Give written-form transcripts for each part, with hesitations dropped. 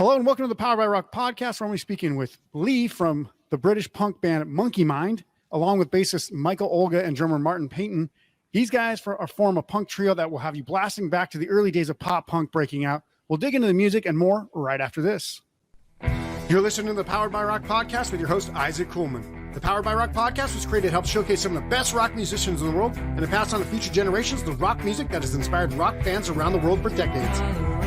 Hello and welcome to the Powered by Rock podcast. We're only speaking with Lee from the British punk band Monkey Mind, along with bassist Michael Olga and drummer Martin Payton. These guys form a punk trio that will have you blasting back to the early days of pop punk breaking out. We'll dig into the music and more right after this. You're listening to the Powered by Rock podcast with your host, Isaac Kuhlman. The Powered by Rock podcast was created to help showcase some of the best rock musicians in the world and to pass on to future generations the rock music that has inspired rock fans around the world for decades.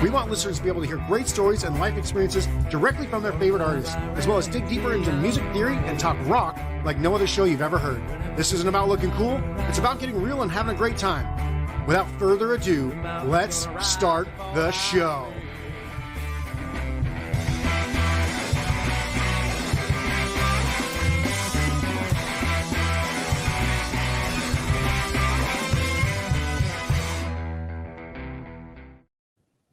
We want listeners to be able to hear great stories and life experiences directly from their favorite artists, as well as dig deeper into music theory and talk rock like no other show you've ever heard. This isn't about looking cool, it's about getting real and having a great time. Without further ado, let's start the show.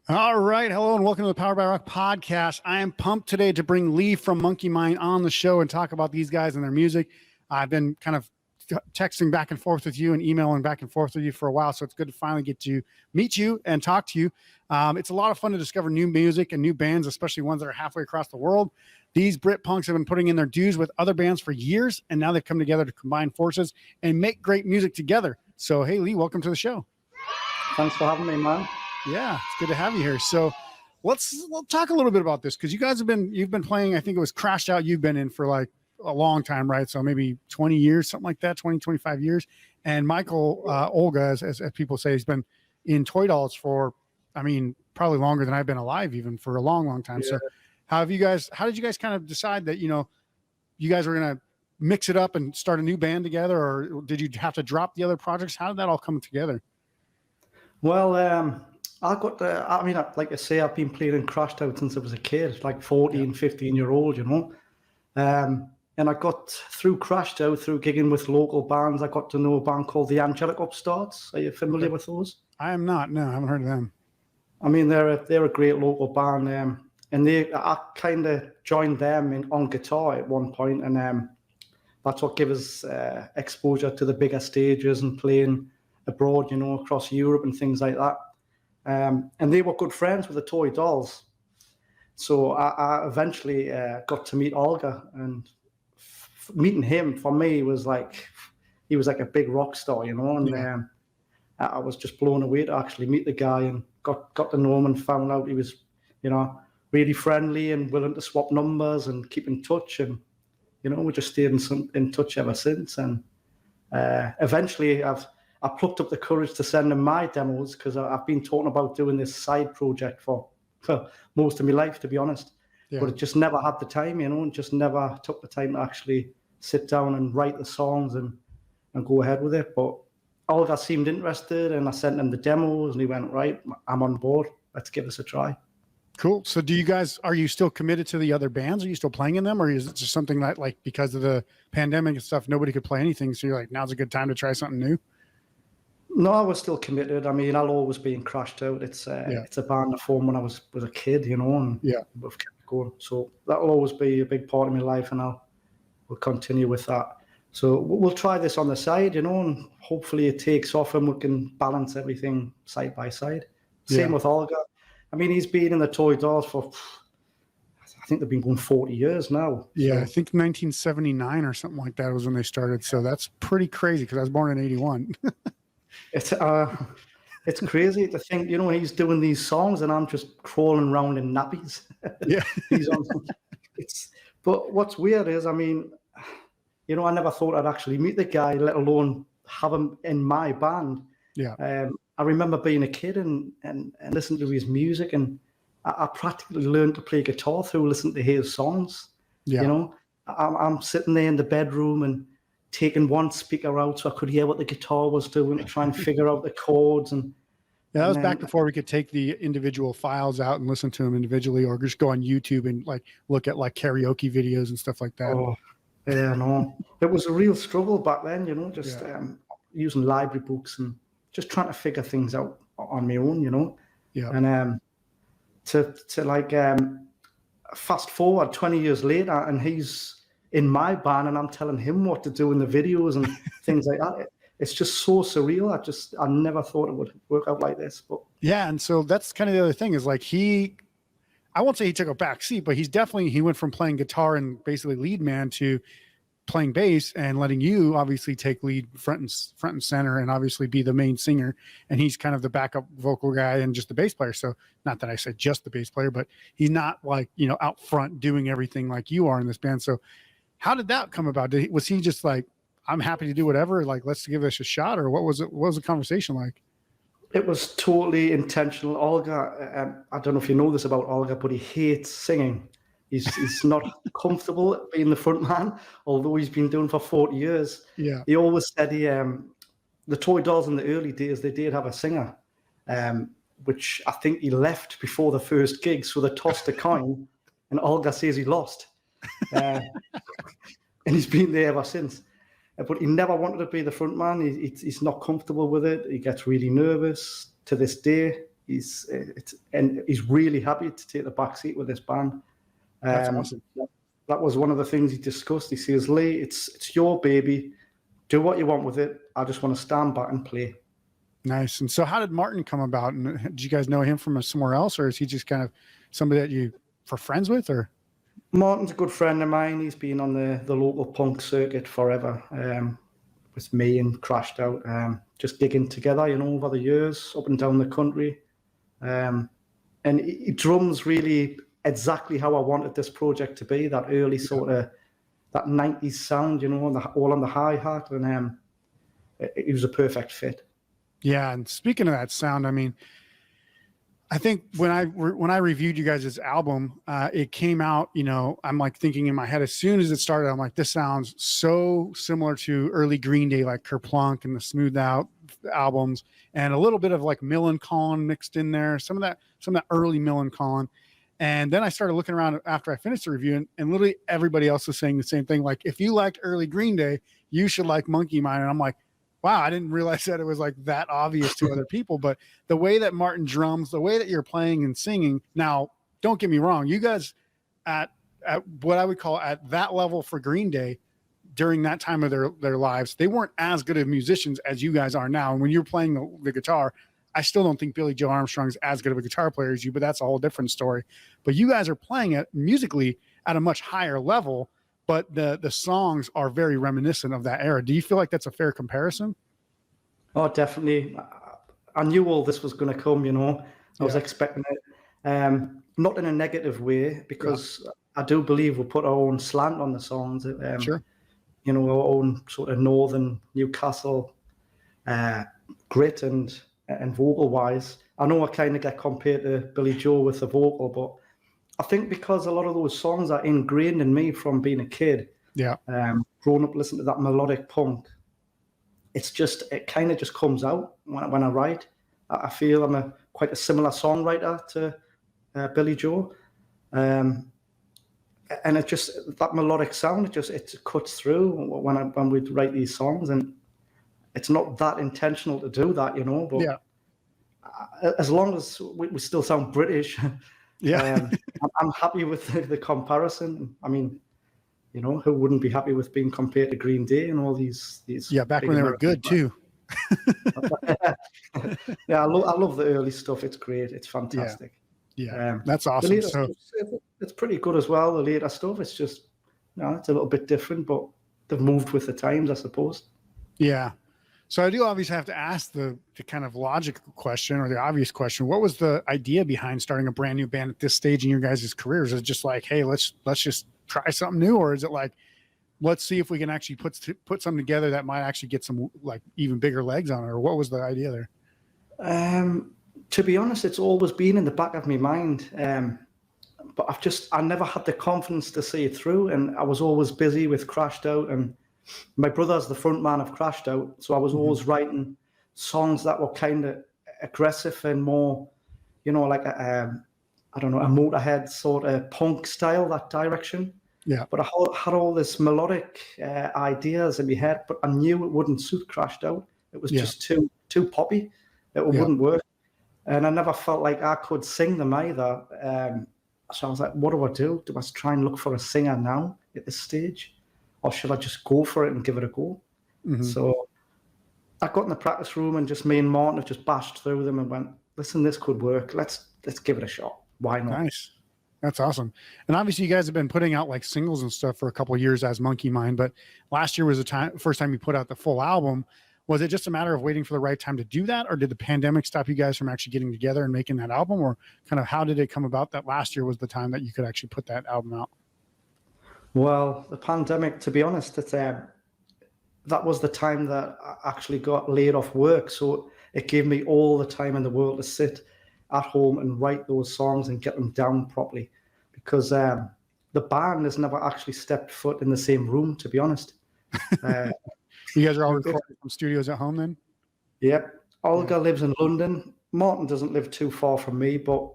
All right. Hello and welcome to the Powered by Rock podcast. I am pumped today to bring Lee from Monkey Mind on the show and talk about these guys and their music. I've been kind of texting back and forth with you and emailing back and forth with you for a while, so it's good to finally get to meet you and talk to you. It's a lot of fun to discover new music and new bands, especially ones that are halfway across the world. These Brit punks have been putting in their dues with other bands for years, and now they've come together to combine forces and make great music together. So, hey, Lee, welcome to the show. Thanks for having me, man. Yeah, it's good to have you here. So we'll talk a little bit about this, because you've been playing, I think it was Crashed Out you've been in for like a long time, right? So maybe 20 years, something like that, 20, 25 years. And Michael Olga, as people say, has been in Toy Dolls for, I mean, probably longer than I've been alive, even for a long, long time. Yeah. So how did you guys kind of decide that, you guys were going to mix it up and start a new band together, or did you have to drop the other projects? How did that all come together? Well, like I say, I've been playing in Crashed Out since I was a kid, like 14, 15-year-old, and I got through Crashed Out, through gigging with local bands. I got to know a band called the Angelic Upstarts. Are you familiar with those? I am not. No, I haven't heard of them. I mean, they're a great local band, and I kind of joined them on guitar at one point, and that's what gave us exposure to the bigger stages and playing abroad, across Europe and things like that. And they were good friends with the Toy Dolls. So I eventually got to meet Olga, and meeting him for me was like, he was like a big rock star, and I was just blown away to actually meet the guy, and got to know him and found out he was, really friendly and willing to swap numbers and keep in touch. And, we just stayed in touch ever since. And eventually I plucked up the courage to send him my demos, because I've been talking about doing this side project for most of my life, to be honest. Yeah. But it just never had the time, and just never took the time to actually sit down and write the songs and go ahead with it. But Olga seemed interested, and I sent him the demos, and he went, right, I'm on board. Let's give this a try. Cool. So are you still committed to the other bands? Are you still playing in them? Or is it just something that, like, because of the pandemic and stuff, nobody could play anything, so you're like, now's a good time to try something new? No, I was still committed. I mean, I'll always be in Crashed Out. It's a band I formed when I was a kid, and we've kept going. So that'll always be a big part of my life, and we'll continue with that. So we'll try this on the side, and hopefully it takes off and we can balance everything side by side. Same with Olga. I mean, he's been in the Toy Dolls for, I think they've been going 40 years now. Yeah, so I think 1979 or something like that was when they started. So that's pretty crazy, because I was born in 81. It's crazy to think, he's doing these songs and I'm just crawling around in nappies. Yeah. But what's weird is, I mean, I never thought I'd actually meet the guy, let alone have him in my band. Yeah. I remember being a kid and listening to his music, and I practically learned to play guitar through listening to his songs. Yeah. I'm sitting there in the bedroom and taking one speaker out so I could hear what the guitar was doing, to try and figure out the chords. And that was back before we could take the individual files out and listen to them individually, or just go on YouTube and like look at like karaoke videos and stuff like that. Oh, yeah, no, it was a real struggle back then, using library books and just trying to figure things out on my own, Yeah. And to fast forward 20 years later, and he's in my band, and I'm telling him what to do in the videos and things like that. It's just so surreal. I never thought it would work out like this. But yeah, and so that's kind of the other thing, is like I won't say he took a back seat, but he went from playing guitar and basically lead man to playing bass and letting you obviously take lead front and center and obviously be the main singer. And he's kind of the backup vocal guy and just the bass player. So not that I said just the bass player, but he's not like, out front doing everything like you are in this band. So how did that come about? Was he just like, I'm happy to do whatever, like, let's give this a shot? Or what was it? What was the conversation like? It was totally intentional. Olga, I don't know if you know this about Olga, but he hates singing. He's not comfortable being the front man, although he's been doing for 40 years. Yeah. He always said the Toy Dolls in the early days, they did have a singer, which I think he left before the first gig. So they tossed a coin and Olga says he lost. And he's been there ever since. But he never wanted to be the front man. He's not comfortable with it. He gets really nervous. To this day, he's really happy to take the back seat with this band. That's awesome. That was one of the things he discussed. He says, Lee, it's your baby. Do what you want with it. I just want to stand back and play. Nice. And so how did Martin come about? And did you guys know him from somewhere else, or is he just kind of somebody that you were friends with? Or Martin's a good friend of mine. He's been on the local punk circuit forever, with me and Crashed Out, just gigging together, over the years, up and down the country. And he drums really exactly how I wanted this project to be, that early sort of, that 90s sound, all on the hi-hat, and it was a perfect fit. Yeah, and speaking of that sound, I mean, I think when I reviewed you guys' album, it came out, I'm like thinking in my head, as soon as it started, I'm like, this sounds so similar to early Green Day, like Kerplunk and the Smoothed Out albums, and a little bit of like Millencolin mixed in there, some of that early Millencolin. And then I started looking around after I finished the review, and literally everybody else was saying the same thing. Like, if you liked early Green Day, you should like Monkey Mind. And I'm like, wow, I didn't realize that it was like that obvious to other people. But the way that Martin drums, the way that you're playing and singing, now, don't get me wrong, you guys at what I would call at that level for Green Day during that time of their lives, they weren't as good of musicians as you guys are now. And when you're playing the guitar, I still don't think Billy Joe Armstrong's as good of a guitar player as you, but that's a whole different story. But you guys are playing it musically at a much higher level, but the songs are very reminiscent of that era. Do you feel like that's a fair comparison? Oh, definitely. I knew all this was going to come, I was expecting it. Not in a negative way, because I do believe we put our own slant on the songs. Sure. Our own sort of northern Newcastle grit and vocal wise. I know I kind of get compared to Billy Joe with the vocal, but I think because a lot of those songs are ingrained in me from being a kid, growing up listening to that melodic punk, it kind of just comes out when I write. I feel I'm quite a similar songwriter to Billy Joe, and it just, that melodic sound, it cuts through when we write these songs, and it's not that intentional to do that, but as long as we still sound British, I'm happy with the comparison. I mean, who wouldn't be happy with being compared to Green Day and all these back when they were good too. I love the early stuff. It's great. It's fantastic. That's awesome. It's pretty good as well. The later stuff, it's just, it's a little bit different, but they've moved with the times, I suppose. Yeah. So I do obviously have to ask the kind of logical question, or the obvious question. What was the idea behind starting a brand new band at this stage in your guys' careers? Is it just like, hey, let's just try something new? Or is it like, let's see if we can actually put something together that might actually get some like even bigger legs on it? Or what was the idea there? To be honest, it's always been in the back of my mind. But I never had the confidence to see it through. And I was always busy with Crashed Out, and my brother's the front man of Crashed Out. So I was always writing songs that were kind of aggressive and more, like a Motorhead sort of punk style, that direction. Yeah. But I had all this melodic ideas in my head, but I knew it wouldn't suit Crashed Out. It was just too poppy. It wouldn't work. And I never felt like I could sing them either. So I was like, what do I do? Do I try and look for a singer now at this stage? Or should I just go for it and give it a go? Mm-hmm. So I got in the practice room, and just me and Martin have just bashed through them and went, listen, this could work. Let's give it a shot. Why not? Nice. That's awesome. And obviously, you guys have been putting out like singles and stuff for a couple of years as Monkey Mind, but last year was the first time you put out the full album. Was it just a matter of waiting for the right time to do that, or did the pandemic stop you guys from actually getting together and making that album, or kind of how did it come about that last year was the time that you could actually put that album out? Well, the pandemic, to be honest, that was the time that I actually got laid off work. So it gave me all the time in the world to sit at home and write those songs and get them down properly. Because the band has never actually stepped foot in the same room, to be honest. You guys are all recording from studios at home then? Yep. Olga lives in London. Martin doesn't live too far from me, but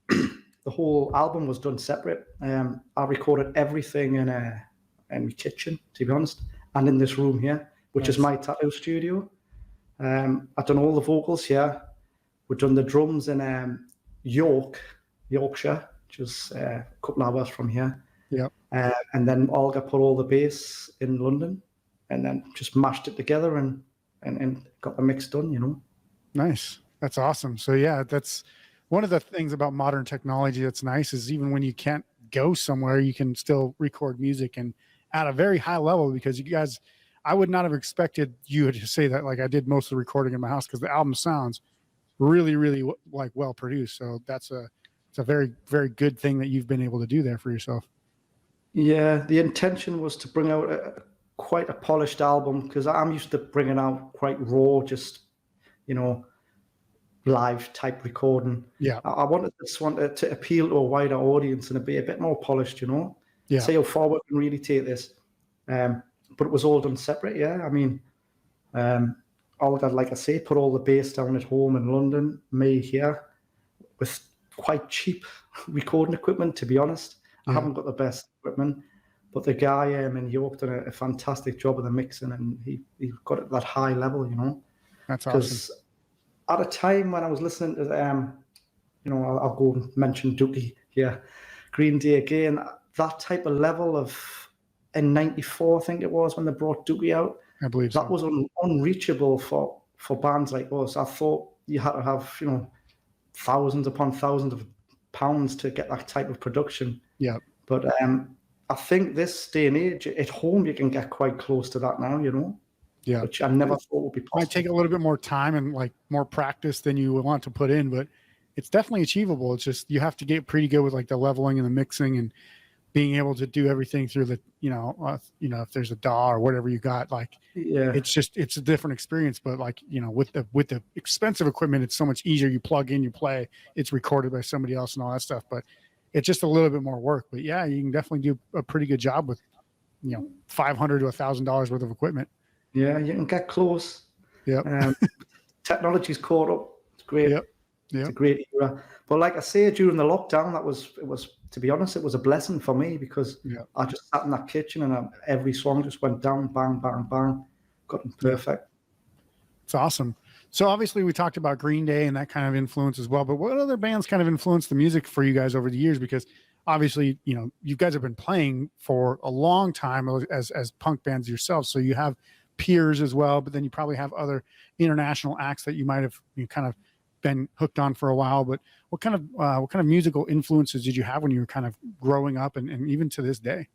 the whole album was done separate. I recorded everything in my kitchen, to be honest, and in this room here, which is my tattoo studio. I've done all the vocals here. We've done the drums in Yorkshire, which is a couple of hours from here. Yep. And then Olga put all the bass in London, and then just mashed it together and got the mix done, you know. Nice. That's awesome. So yeah, that's one of the things about modern technology that's nice is even when you can't go somewhere, you can still record music and at a very high level, because you guys, I would not have expected you to say that like I did most of the recording in my house, because the album sounds really, really like well produced. So it's a very, very good thing that you've been able to do there for yourself. Yeah, the intention was to bring out quite a polished album, because I'm used to bringing out quite raw, just, you know, live type recording. Yeah. I wanted this one to appeal to a wider audience and be a bit more polished, you know. Yeah. See how far we can really take this. But it was all done separate, yeah. I mean, Olga, like I say, put all the bass down at home in London, me here with quite cheap recording equipment, to be honest. I haven't got the best equipment, but the guy in York done a fantastic job of the mixing, and he got it at that high level, you know. That's awesome. At a time when I was listening to you know, I'll go and mention Dookie here, Green Day again, that type of level of, in '94, I think it was, when they brought Dookie out. I believe that was unreachable for bands like us. I thought you had to have, you know, thousands upon thousands of pounds to get that type of production. Yeah. But I think this day and age, at home, you can get quite close to that now, you know. Yeah. Which I never thought would be possible. Might take a little bit more time and like more practice than you want to put in, but it's definitely achievable. It's just you have to get pretty good with like the leveling and the mixing and being able to do everything through the, if there's a DAW or whatever you got, like, yeah, it's a different experience. But like, you know, with the expensive equipment, it's so much easier. You plug in, you play, it's recorded by somebody else and all that stuff. But it's just a little bit more work. But yeah, you can definitely do a pretty good job with, you know, $500 to $1,000 worth of equipment. Yeah, you can get close. Yeah. Technology's caught up. It's great. Yep. It's a great era. But like I say, during the lockdown, it was, to be honest, it was a blessing for me, because I just sat in that kitchen and every song just went down, bang, bang, bang, got them perfect. It's awesome. So obviously we talked about Green Day and that kind of influence as well, but what other bands kind of influenced the music for you guys over the years? Because obviously, you know, you guys have been playing for a long time as punk bands yourselves. So you have peers as well, but then you probably have other international acts that you might have kind of been hooked on for a while. But what kind of musical influences did you have when you were kind of growing up and even to this day?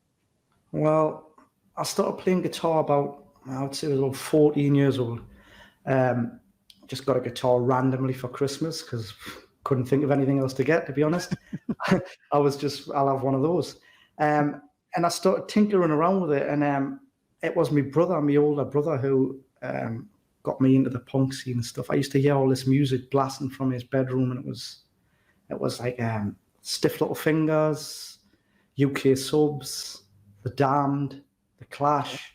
Well, I started playing guitar about, I would say, I was about 14 years old. Just got a guitar randomly for Christmas because couldn't think of anything else to get, to be honest. I'll have one of those. And I started tinkering around with it, and it was my older brother, who got me into the punk scene and stuff. I used to hear all this music blasting from his bedroom, and it was like Stiff Little Fingers, UK Subs, The Damned, The Clash,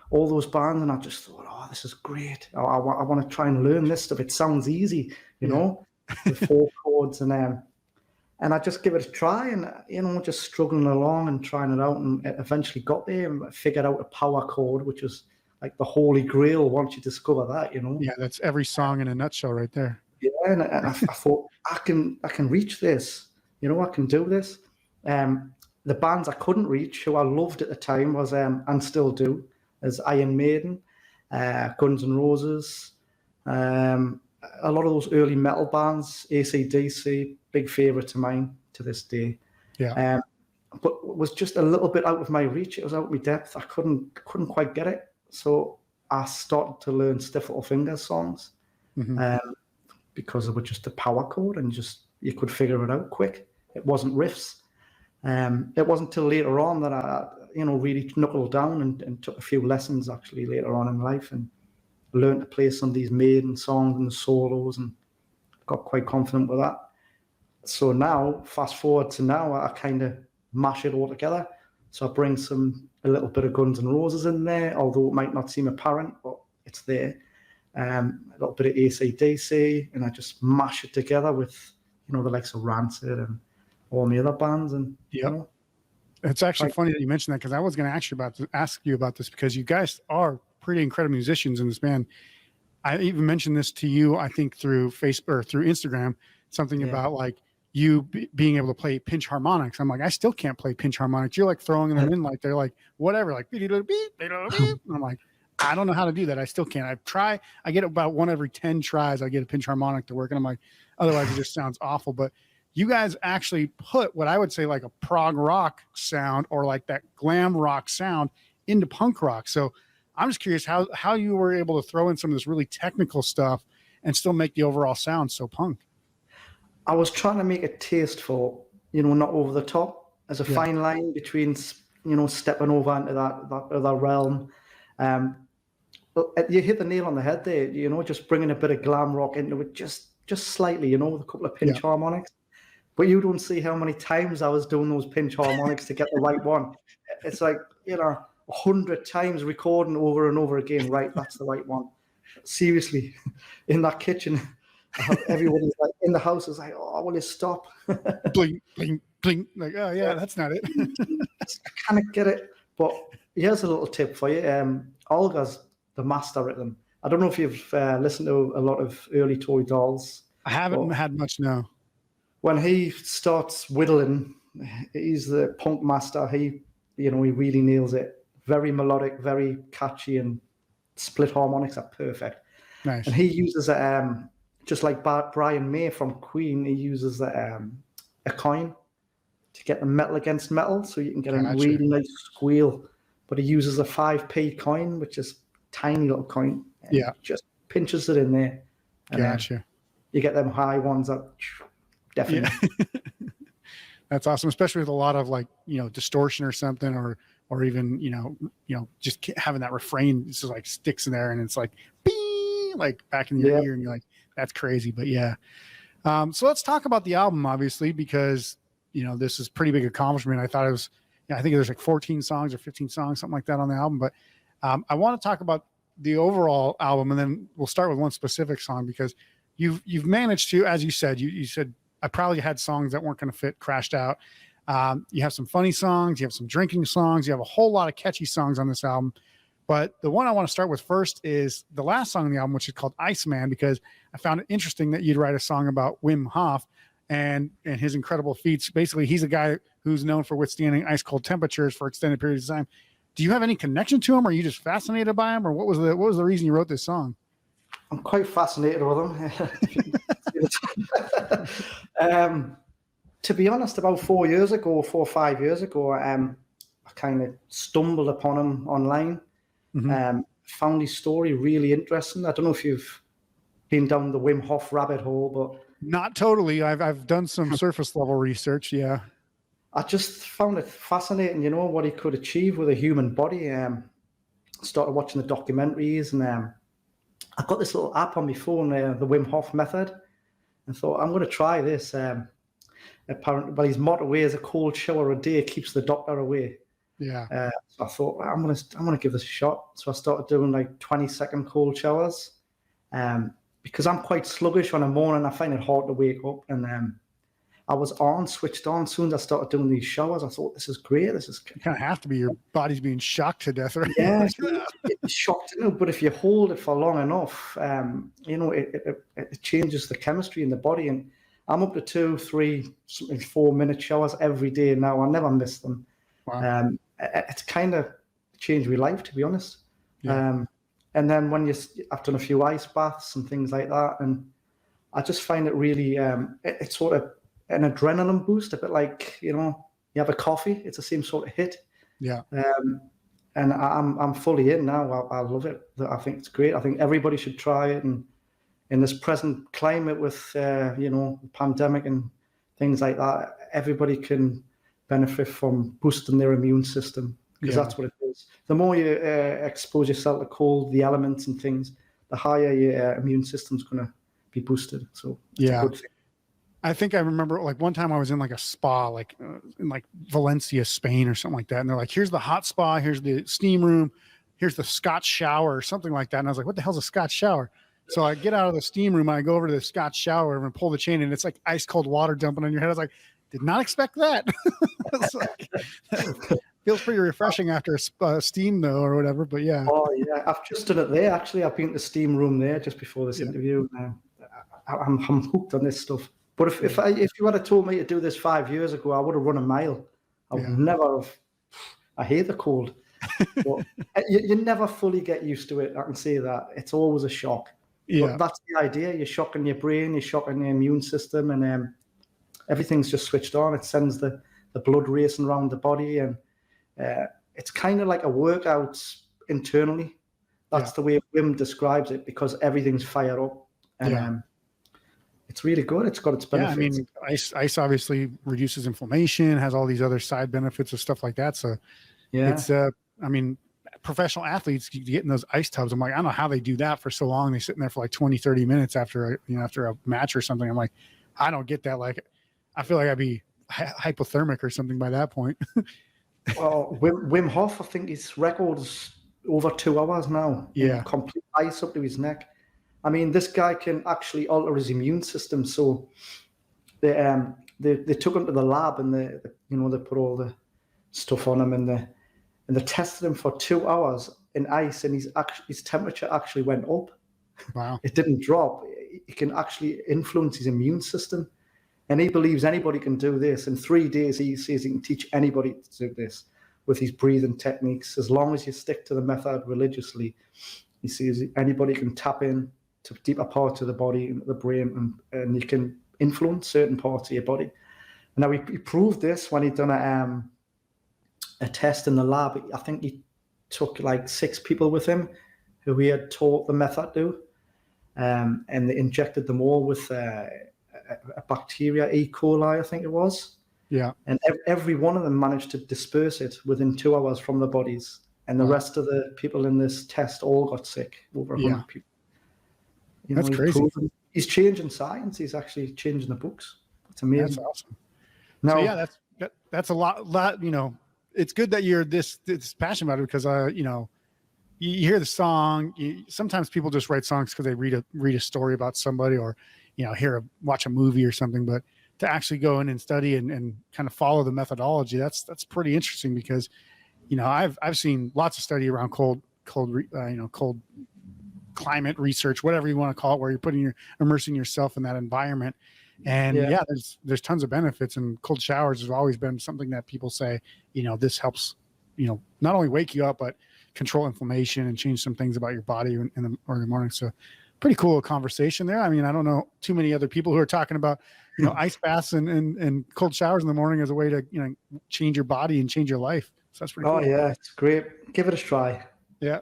all those bands, and I just thought, oh, this is great. I want to try and learn this stuff. It sounds easy, you know, with 4 chords, and I just give it a try, and just struggling along and trying it out, and it eventually got there and figured out a power chord, which is like the holy grail once you discover that, you know. Yeah, that's every song in a nutshell right there. Yeah, and I thought I can reach this, you know, I can do this. The bands I couldn't reach, who I loved at the time, was and still do, as Iron Maiden, Guns N' Roses, a lot of those early metal bands, AC/DC, big favourite of mine to this day. Yeah. But was just a little bit out of my reach. It was out of my depth. I couldn't quite get it. So I started to learn Stiff Little Fingers songs because they were just a power chord and you could figure it out quick. It wasn't riffs. It wasn't till later on that I, really knuckled down and took a few lessons actually later on in life and learned to play some of these maiden songs and the solos and got quite confident with that. So now, fast forward to now, I kind of mash it all together. So I bring a little bit of Guns N' Roses in there, although it might not seem apparent, but it's there. A little bit of AC/DC, and I just mash it together with, the likes of Rancid and all the other bands. And it's actually funny that you mentioned that, because I was going to ask you about this, because you guys are pretty incredible musicians in this band. I even mentioned this to you, I think through Facebook or through Instagram, something about like you being able to play pinch harmonics. I'm like, I still can't play pinch harmonics. You're like throwing them in like they're like whatever, like beep, beep, beep, beep. I'm like, I don't know how to do that. I still can't. I get about one every 10 tries. I get a pinch harmonic to work, and I'm like, otherwise it just sounds awful. But you guys actually put what I would say like a prog rock sound or like that glam rock sound into punk rock. So I'm just curious how you were able to throw in some of this really technical stuff and still make the overall sound so punk. I was trying to make it tasteful, not over the top. There's a fine line between, stepping over into that other realm. But you hit the nail on the head there, just bringing a bit of glam rock into it, just slightly, with a couple of pinch harmonics. But you don't see how many times I was doing those pinch harmonics to get the right one. It's like, 100 times recording over and over again. Right, that's the right one. Seriously, in that kitchen, everyone is like in the house is like, oh, will you stop? Blink, blink, blink. Like, oh yeah, that's not it. I can't get it. But here's a little tip for you. Olga's the master at them. I don't know if you've listened to a lot of early Toy Dolls. I haven't had much, no. When he starts whittling, he's the punk master. He really nails it. Very melodic, very catchy, and split harmonics are perfect. Nice. And he uses just like Brian May from Queen, he uses a coin to get the metal against metal, so you can get a really nice squeal. But he uses a 5p coin, which is a tiny little coin. Just pinches it in there. And, you get them high ones that definitely. Yeah. That's awesome, especially with a lot of like, distortion or something, or even, just having that refrain just like sticks in there and it's like, bing, like back in your ear, and you're like, that's crazy. But so let's talk about the album, obviously, because, this is pretty big accomplishment. I thought it was, I think there's like 14 songs or 15 songs, something like that on the album. But I want to talk about the overall album, and then we'll start with one specific song, because you've managed to, as you said, you said, I probably had songs that weren't going to fit, crashed out. You have some funny songs, you have some drinking songs, you have a whole lot of catchy songs on this album. But the one I want to start with first is the last song on the album, which is called Iceman, because I found it interesting that you'd write a song about Wim Hof and his incredible feats. Basically, he's a guy who's known for withstanding ice cold temperatures for extended periods of time. Do you have any connection to him? Or are you just fascinated by him? Or what was the reason you wrote this song? I'm quite fascinated with him. To be honest, about 4 or 5 years ago, I kind of stumbled upon him online. Found his story really interesting. I don't know if you've been down the Wim Hof rabbit hole, but not totally. I've done some surface level research. Yeah, I just found it fascinating. What he could achieve with a human body. Started watching the documentaries, and I got this little app on my phone, the Wim Hof method, and thought I'm going to try this. Apparently, his motto is a cold shower a day keeps the doctor away. Yeah. So I thought I'm gonna give this a shot. So I started doing like 20-second cold showers, because I'm quite sluggish on a morning. I find it hard to wake up, and I was switched on. As soon as I started doing these showers, I thought, this is great. This is you kind of have to be. Your body's being shocked to death, right? Yeah, it's shocked. But if you hold it for long enough, it changes the chemistry in the body. And I'm up to 2, 3, something 4-minute showers every day now. I never miss them. Wow. It's kind of changed my life, to be honest. Yeah. And then when I've done a few ice baths and things like that, and I just find it really, it an adrenaline boost, a bit like, you have a coffee. It's the same sort of hit. Yeah. And I'm fully in now. I love it. I think it's great. I think everybody should try it. And in this present climate with, the pandemic and things like that, everybody can benefit from boosting their immune system, because that's what it is. The more you expose yourself to cold, the elements and things, the higher your immune system's going to be boosted. So it's a good thing. I think I remember like one time I was in like a spa, like in like Valencia, Spain or something like that. And they're like, here's the hot spa, here's the steam room, here's the Scotch shower or something like that. And I was like, what the hell's a Scotch shower? So I get out of the steam room, I go over to the Scotch shower and pull the chain, and it's like ice cold water dumping on your head. I was like, did not expect that. It's like, feels pretty refreshing after a steam though, or whatever. But yeah. Oh yeah, I've just done it there. Actually, I've been to the steam room there just before this interview. I'm hooked on this stuff. But if you had told me to do this 5 years ago, I would have run a mile. I would never have. I hate the cold. But you never fully get used to it. I can say that. It's always a shock. Yeah. But that's the idea. You're shocking your brain, you're shocking your immune system, and everything's just switched on. It sends the blood racing around the body, and it's kind of like a workout internally. That's the way Wim describes it, because everything's fired up. And it's really good. It's got its benefits. Yeah, I mean, ice obviously reduces inflammation, has all these other side benefits and stuff like that. So it's, I mean, professional athletes get in those ice tubs. I'm like, I don't know how they do that for so long. They're sitting there for like 20, 30 minutes after a match or something. I'm like, I don't get that. Like, I feel like I'd be hypothermic or something by that point. Well, Wim Hof, I think his record is over 2 hours now. Yeah. Complete ice up to his neck. I mean, this guy can actually alter his immune system. So they took him to the lab, and they put all the stuff on him, and they tested him for 2 hours in ice, and his temperature actually went up. Wow. It didn't drop. It can actually influence his immune system. And he believes anybody can do this. In 3 days, he says he can teach anybody to do this with his breathing techniques. As long as you stick to the method religiously, he says anybody can tap in to deeper parts of the body, into the brain, and you can influence certain parts of your body. And now he proved this when he'd done a test in the lab. I think he took like 6 people with him who he had taught the method to, and they injected them all with a bacteria, E. coli, I think it was. Yeah. And every one of them managed to disperse it within 2 hours from their bodies. And the rest of the people in this test all got sick, over 100 people. That's crazy. He's changing science. He's actually changing the books. It's amazing. That's awesome. Now, so yeah, that's a lot. It's good that you're this passionate about it, because you hear the song. Sometimes people just write songs because they read a story about somebody, or watch a movie or something. But to actually go in and study and kind of follow the methodology, that's pretty interesting, because I've seen lots of study around cold climate research, whatever you want to call it, where you're immersing yourself in that environment. And there's tons of benefits, and cold showers has always been something that people say, this helps, not only wake you up, but control inflammation and change some things about your body in the early morning. So pretty cool conversation there. I mean, I don't know too many other people who are talking about, ice baths and cold showers in the morning as a way to, change your body and change your life. So that's pretty cool. Oh yeah, it's great. Give it a try. Yeah.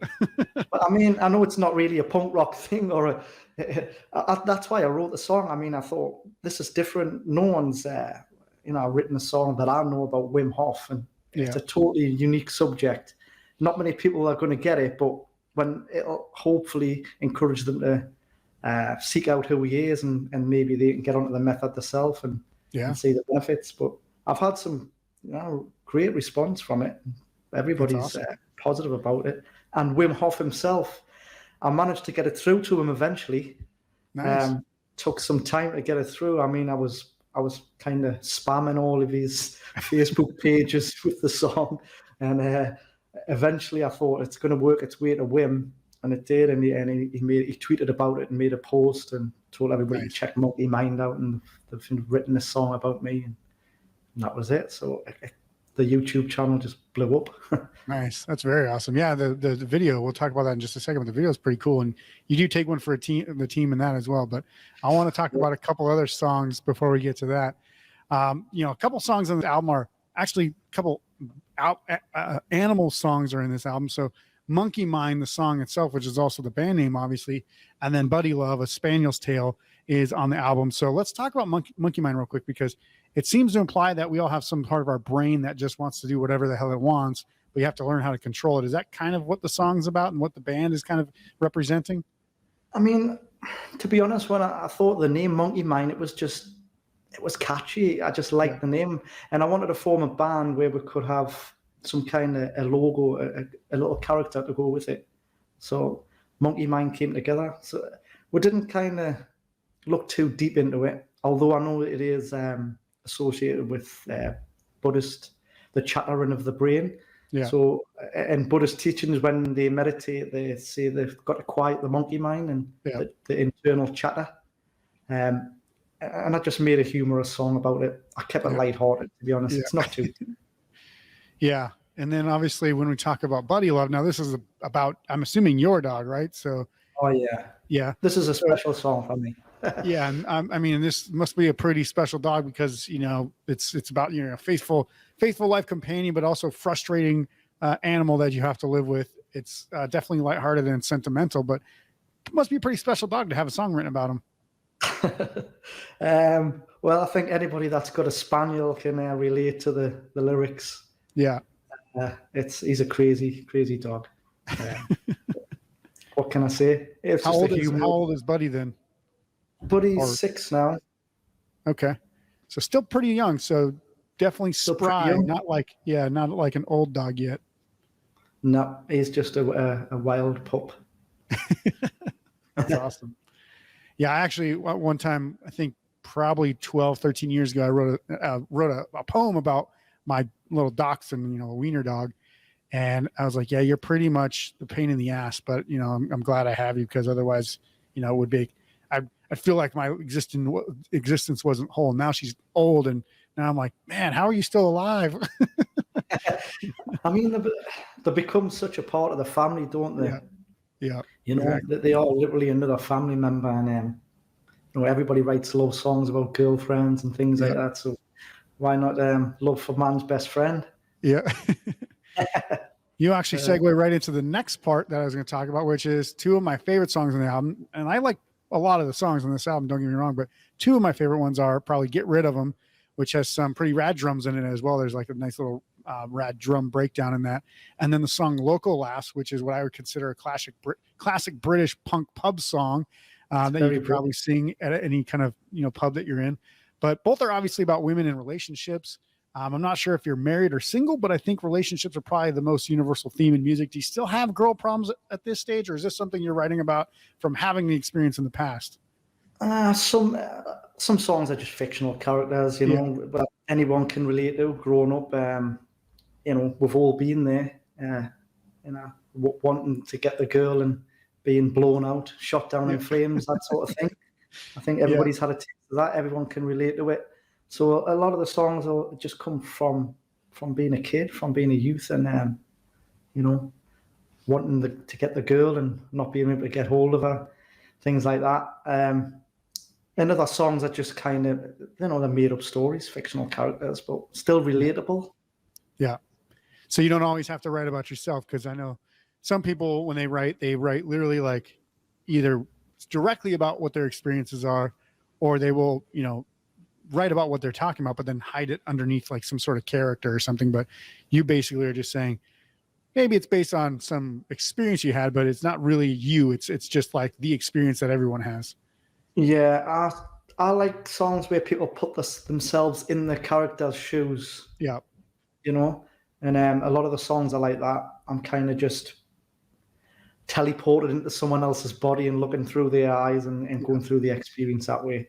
But I mean, I know it's not really a punk rock thing, or that's why I wrote the song. I mean, I thought this is different. No one's, written a song that I know about Wim Hof, and it's a totally unique subject. Not many people are going to get it, but when it'll hopefully encourage them to seek out who he is, and maybe they can get onto the method themselves and see the benefits. But I've had some great response from it. Everybody's awesome. Positive about it. And Wim Hof himself, I managed to get it through to him eventually. Nice. Took some time to get it through. I mean, I was kind of spamming all of his Facebook pages with the song, and eventually I thought it's going to work its way to Wim, and it did. And he tweeted about it and made a post and told everybody to check Monkey Mind out, and they've written a song about me, and that was it. So the YouTube channel just blew up. Nice. That's very awesome. Yeah, the video, we'll talk about that in just a second, but the video is pretty cool, and you do take one for the team in that as well. But I want to talk about a couple other songs before we get to that. A couple songs on the album are actually a couple animal songs are in this album. So Monkey Mind, the song itself, which is also the band name, obviously, and then Buddy Love, A Spaniel's Tale, is on the album. So let's talk about Monkey Mind real quick, because it seems to imply that we all have some part of our brain that just wants to do whatever the hell it wants, but you have to learn how to control it. Is that kind of what the song's about and what the band is kind of representing? I mean, to be honest, when I thought the name Monkey Mind, it was catchy. I just liked the name, and I wanted to form a band where we could have some kind of a logo, a little character to go with it. So Monkey Mind came together. So we didn't kind of look too deep into it, although I know it is associated with Buddhist, the chattering of the brain. Yeah. So in Buddhist teachings, when they meditate, they say they've got to quiet the monkey mind and the internal chatter. And I just made a humorous song about it. I kept it lighthearted, to be honest. It's not too. Yeah. And then obviously when we talk about Buddy Love, now this is about, I'm assuming, your dog, right? So. Oh, yeah. Yeah. This is a special song for me. Yeah. And I mean, this must be a pretty special dog because, it's about, faithful life companion, but also frustrating animal that you have to live with. It's definitely lighthearted and sentimental, but it must be a pretty special dog to have a song written about him. Well, I think anybody that's got a spaniel can relate to the lyrics. Yeah. He's a crazy, crazy dog. What can I say? How old is Buddy then? Buddy's 6 now. Okay. So still pretty young. So definitely spry, not like an old dog yet. No, he's just a wild pup. That's awesome. Yeah, I actually, one time, I think probably 12, 13 years ago, I wrote a poem about my little dachshund, a wiener dog. And I was like, yeah, you're pretty much the pain in the ass, but, I'm glad I have you, because otherwise, it would be, I feel like my existence wasn't whole. Now she's old, and now I'm like, man, how are you still alive? I mean, they become such a part of the family, don't they? Yeah. Exactly. They are literally another family member, and everybody writes love songs about girlfriends and things like that. So why not love for man's best friend? Yeah. You actually segue right into the next part that I was going to talk about, which is two of my favorite songs on the album. And I like a lot of the songs on this album, don't get me wrong, but two of my favorite ones are probably Get Rid of Them, which has some pretty rad drums in it as well. There's like a nice little rad drum breakdown in that. And then the song Local Laughs, which is what I would consider a classic British punk pub song that you could probably sing at any kind of, pub that you're in. But both are obviously about women in relationships. I'm not sure if you're married or single, but I think relationships are probably the most universal theme in music. Do you still have girl problems at this stage, or is this something you're writing about from having the experience in the past? Some songs are just fictional characters, but anyone can relate to. Growing up, we've all been there, wanting to get the girl and being blown out, shot down in flames, that sort of thing. I think everybody's had a taste of that. Everyone can relate to it. So a lot of the songs will just come from being a kid, from being a youth, and wanting to get the girl and not being able to get hold of her, things like that. And other songs are just kind of, they're made up stories, fictional characters, but still relatable. Yeah. So you don't always have to write about yourself, because I know some people, when they write literally like either directly about what their experiences are, or they will, write about what they're talking about, but then hide it underneath like some sort of character or something. But you basically are just saying, maybe it's based on some experience you had, but it's not really you. It's just like the experience that everyone has. Yeah. I like songs where people put themselves in the character's shoes. Yeah. And a lot of the songs are like that. I'm kind of just teleported into someone else's body and looking through their eyes and going through the experience that way.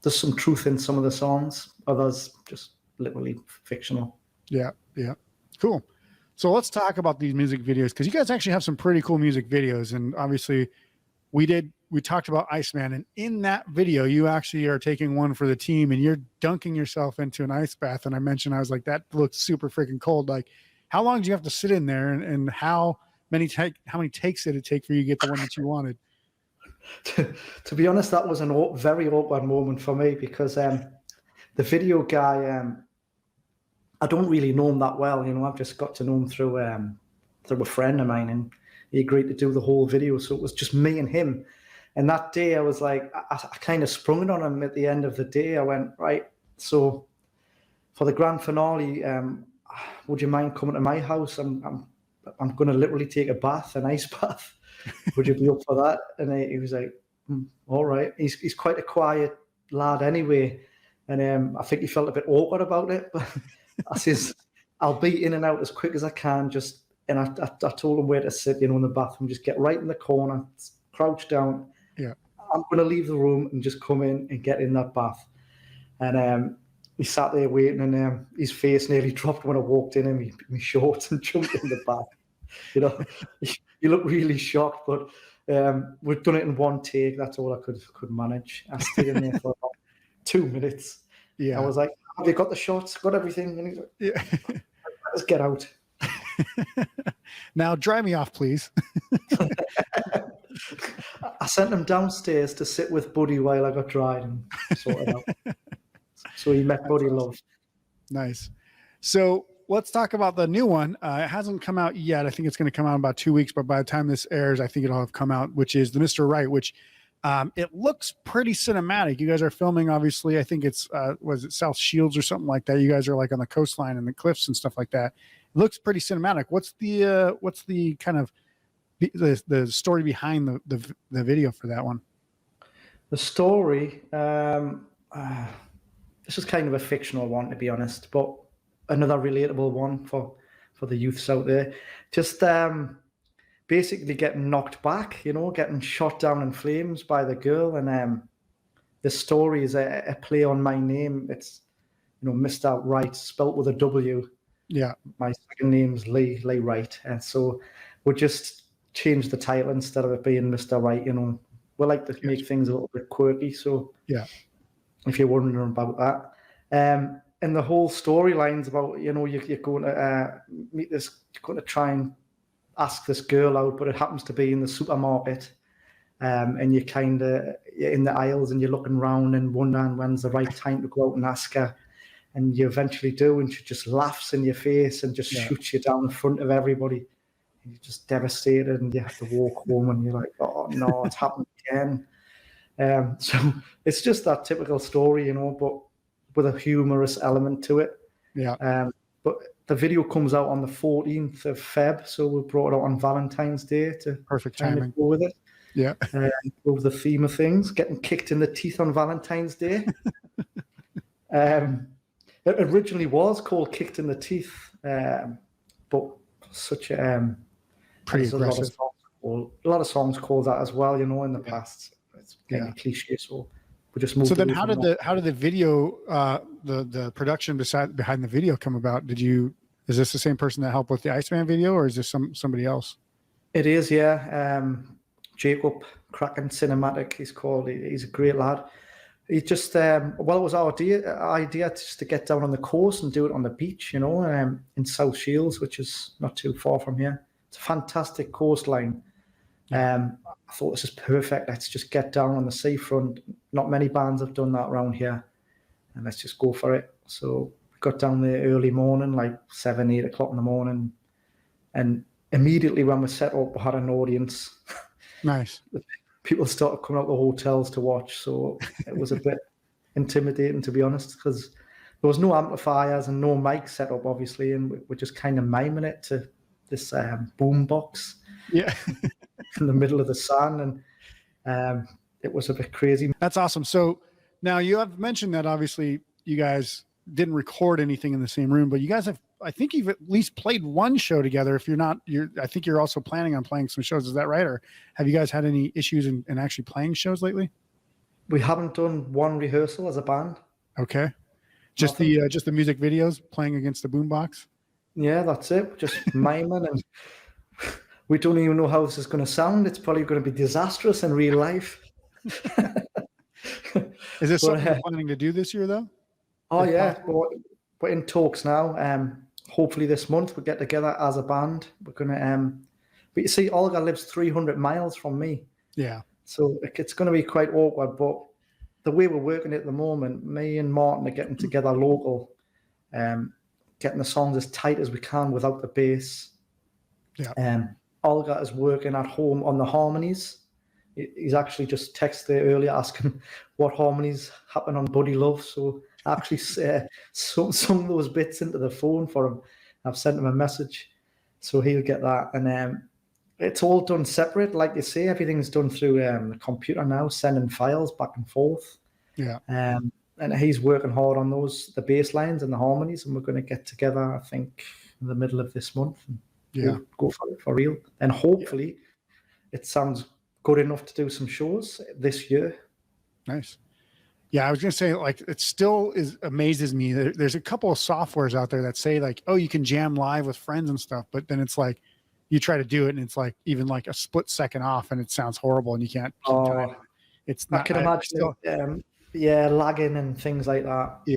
There's some truth in some of the songs, others just literally fictional. Yeah. Cool. So let's talk about these music videos, because you guys actually have some pretty cool music videos. And obviously we talked about Iceman, and in that video, you actually are taking one for the team and you're dunking yourself into an ice bath. And I was like, that looks super freaking cold. Like, how long do you have to sit in there, and how many takes did it take for you to get the one that you wanted? To be honest, that was a very awkward moment for me, because the video guy, I don't really know him that well. I've just got to know him through a friend of mine, and he agreed to do the whole video. So it was just me and him. And that day, I was like, I kind of sprung it on him at the end of the day. I went, right, so for the grand finale, would you mind coming to my house? I'm going to literally take a bath, an ice bath. Would you be up for that? And he was like, all right. He's quite a quiet lad anyway. And I think he felt a bit awkward about it. But I says, I'll be in and out as quick as I can. And I told him where to sit, in the bathroom. Just get right in the corner, crouch down. Yeah. I'm going to leave the room and just come in and get in that bath. And he sat there waiting, and his face nearly dropped when I walked in, and my shorts, and jumped in the bath. He looked really shocked, but we've done it in one take. That's all I could manage. I stayed in there for about 2 minutes. Yeah. I was like, have you got the shots? Got everything? And he's like, yeah. Let's get out. Now dry me off, please. I sent him downstairs to sit with Buddy while I got dried and sorted out. So he met Buddy Love. Nice. So let's talk about the new one. It hasn't come out yet. I think it's going to come out in about 2 weeks, but by the time this airs, I think it'll have come out, which is the Mr. Right, which it looks pretty cinematic. You guys are filming, obviously. I think it's, was it South Shields or something like that? You guys are like on the coastline and the cliffs and stuff like that. It looks pretty cinematic. What's the kind of the story behind the video for that one? The story, this is kind of a fictional one, to be honest, but another relatable one for the youths out there. Just basically getting knocked back, getting shot down in flames by the girl. And the story is a play on my name. It's, Mr. Wright, spelt with a W. Yeah. My second name's Lee Wright. And so we just changed the title instead of it being Mr. Wright. We like to make things a little bit quirky. So yeah, if you're wondering about that. And the whole storyline's about, you're going to meet this, you're going to try and ask this girl out, but it happens to be in the supermarket. And you're in the aisles and you're looking around and wondering when's the right time to go out and ask her. And you eventually do, and she just laughs in your face and just shoots you down in front of everybody. You're just devastated, and you have to walk home, and you're like, oh no, it's happened again. So it's just that typical story, but with a humorous element to it. Yeah. But the video comes out on the 14th of Feb, so we brought it out on Valentine's Day to perfect timing. Go with it. Yeah. With the theme of things, getting kicked in the teeth on Valentine's Day. It originally was called Kicked in the Teeth, but such a pretty aggressive. A lot of songs called that as well, in the past. It's kind of cliche, so we just moved. So then, how did the video, the production behind the video come about? Is this the same person that helped with the Iceman video, or is this somebody else? It is, yeah. Jacob Kraken Cinematic, he's called. He's a great lad. He just, it was our idea just to get down on the coast and do it on the beach, in South Shields, which is not too far from here. It's a fantastic coastline. I thought this is perfect. Let's just get down on the seafront. Not many bands have done that around here, and let's just go for it. So we got down there early morning, like 7, 8 o'clock in the morning, and immediately when we set up, we had an audience. Nice. People started coming out the hotels to watch, so it was a bit intimidating, to be honest, because there was no amplifiers and no mic set up, obviously, and we're just kind of miming it to this boom box in the middle of the sun, and it was a bit crazy. That's awesome. So now you have mentioned that obviously you guys didn't record anything in the same room, but you guys I think you've at least played one show together. If you're not, I think you're also planning on playing some shows. Is that right? Or have you guys had any issues in actually playing shows lately? We haven't done one rehearsal as a band. Okay. Just the music videos playing against the boombox? Yeah, that's it. Just miming, and we don't even know how this is going to sound. It's probably going to be disastrous in real life. Is this something you're planning to do this year, though? Oh, yeah. We're in talks now. Hopefully this month we'll get together as a band. We're going to, but you see, Olga lives 300 miles from me. Yeah. So it's going to be quite awkward, but the way we're working at the moment, me and Martin are getting together local, getting the songs as tight as we can without the bass. Yeah. Olga is working at home on the harmonies. He's actually just texted earlier asking what harmonies happen on Buddy Love. So I actually sung those bits into the phone for him. I've sent him a message, so he'll get that. And it's all done separate, like you say. Everything's done through the computer now, sending files back and forth. Yeah. And he's working hard on the bass lines and the harmonies, and we're going to get together, I think, in the middle of this month. And go for it for real. And hopefully it sounds good enough to do some shows this year. Nice. Yeah, I was gonna say, like, it still amazes me. There's a couple of softwares out there that say, like, oh, you can jam live with friends and stuff, but then it's like you try to do it and it's like even like a split second off and it sounds horrible and you can't keep time. It's not. I can imagine lagging and things like that. Yeah.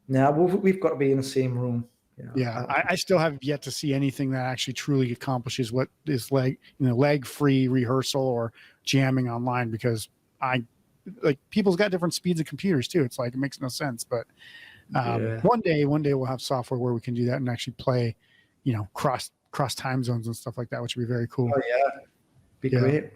Now we've got to be in the same room. Yeah, I still have yet to see anything that actually truly accomplishes what is lag-free rehearsal or jamming online, because people's got different speeds of computers too. It's like, it makes no sense. But one day we'll have software where we can do that and actually play, cross time zones and stuff like that, which would be very cool. Oh yeah, be great.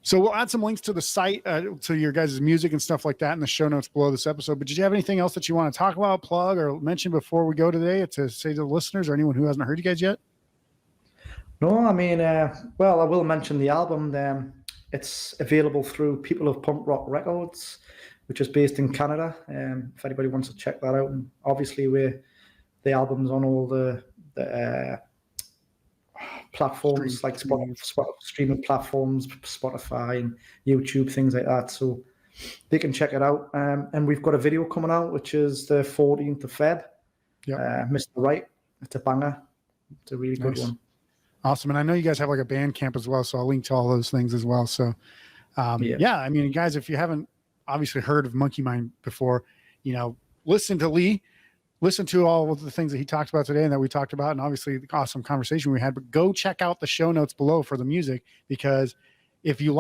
So we'll add some links to the site, to your guys' music and stuff like that in the show notes below this episode. But did you have anything else that you want to talk about, plug, or mention before we go today to say to the listeners or anyone who hasn't heard you guys yet? No, I mean, well, I will mention the album. It's available through People of Punk Rock Records, which is based in Canada. If anybody wants to check that out. And obviously the album's on all the platforms, like streaming platforms, Spotify and YouTube, things like that. So they can check it out. And we've got a video coming out, which is the 14th of Feb. Mr. Wright. It's a banger. It's a really good one. Awesome. And I know you guys have like a band camp as well, so I'll link to all those things as well. So I mean, guys, if you haven't obviously heard of Monkey Mind before, listen to Lee. Listen to all of the things that he talked about today and that we talked about, and obviously the awesome conversation we had. But go check out the show notes below for the music, because if you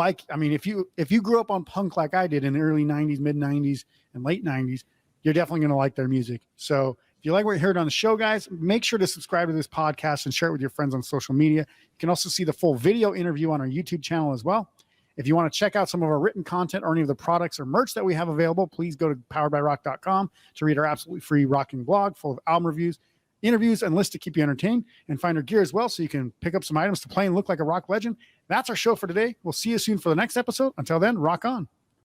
grew up on punk like I did in the early 90s, mid 90s, and late 90s, you're definitely going to like their music. So if you like what you heard on the show, guys, make sure to subscribe to this podcast and share it with your friends on social media. You can also see the full video interview on our YouTube channel as well. If you want to check out some of our written content or any of the products or merch that we have available, please go to poweredbyrock.com to read our absolutely free rocking blog full of album reviews, interviews, and lists to keep you entertained, and find our gear as well so you can pick up some items to play and look like a rock legend. That's our show for today. We'll see you soon for the next episode. Until then, rock on.